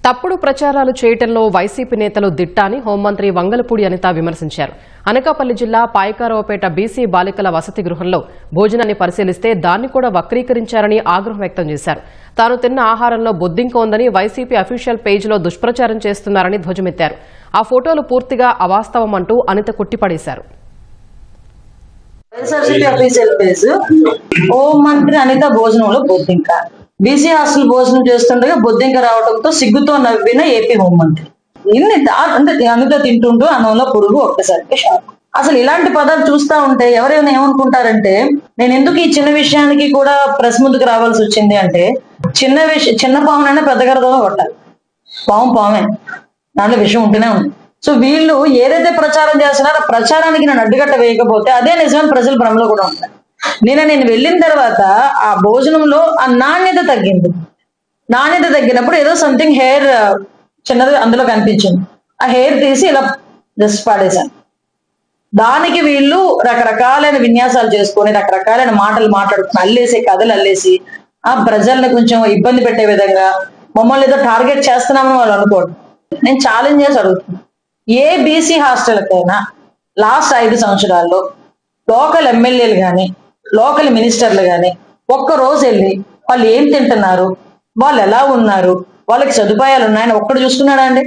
తప్పుడు ప్రచారాలు చేయటంలో వైసీపీ నేతలు దిట్ట అని హోంమంత్రి వంగలపూడి అనిత విమర్శించారు. అనకాపల్లి జిల్లా పాయకారావుపేట బీసీ బాలికల వసతి గృహంలో భోజనాన్ని పరిశీలిస్తే దాన్ని కూడా వక్రీకరించారని ఆగ్రహం వ్యక్తం చేశారు. తాను తిన్న ఆహారంలో బొద్దింక ఉందని వైసీపీ అఫీషియల్ పేజ్లో దుష్ప్రచారం చేస్తున్నారని ధ్వజమెత్తారు. ఆ ఫోటోలు పూర్తిగా అవాస్తవం అంటూ అనిత కొట్టిపడేశారు. హోంమంత్రి అనిత భోజనంలో బొద్దింక, బీసీ హాస్టల్ భోజనం చేస్తుండగా బొద్దింక రావడంతో సిగ్గుతో నవ్విన ఏపీ హోంమంత్రి. అంటే అనిత తింటుంటూ అన్నంలో పురుగు ఒక్కసారికి షాక్. అసలు ఇలాంటి పదాలు చూస్తా ఉంటే ఎవరైనా ఏమనుకుంటారంటే నేను ఎందుకు ఈ చిన్న విషయానికి కూడా ప్రెస్ ముందుకు రావాల్సి వచ్చింది అంటే, చిన్న పామునైనా పెద్ద గరదలో కొట్టాలి. పామే, దాంట్లో విషయం ఉంటూనే ఉంది. సో వీళ్ళు ఏదైతే ప్రచారం చేస్తున్నారో ఆ ప్రచారానికి నేను అడ్డుకట్ట వేయకపోతే అదే నిజమైన ప్రజల భ్రమలో కూడా ఉంటారు. నేను వెళ్ళిన తర్వాత ఆ భోజనంలో ఆ నాణ్యత తగ్గినప్పుడు ఏదో సంథింగ్ హెయిర్ చిన్నది అందులో కనిపించింది. ఆ హెయిర్ తీసి ఇలా జస్ట్ పాడేశాను. దానికి వీళ్ళు రకరకాలైన విన్యాసాలు చేసుకొని రకరకాలైన మాటలు మాట్లాడుకుని కథలు అల్లేసి ఆ ప్రజల్ని కొంచెం ఇబ్బంది పెట్టే విధంగా మమ్మల్ని ఏదో టార్గెట్ చేస్తున్నామని వాళ్ళు అనుకోండి. నేను ఛాలెంజ్ చేసి అడుగుతున్నాను, ఏ బీసీ హాస్టల్కైనా లాస్ట్ 5 సంవత్సరాల్లో లోకల్ ఎమ్మెల్యేలు కానీ లోకల్ మినిస్టర్లు కానీ ఒక్కరోజు వెళ్ళి వాళ్ళు ఏం తింటున్నారు, వాళ్ళు ఎలా ఉన్నారు, వాళ్ళకి సదుపాయాలు ఉన్నాయని ఒక్కడు చూసుకున్నాడా అండి?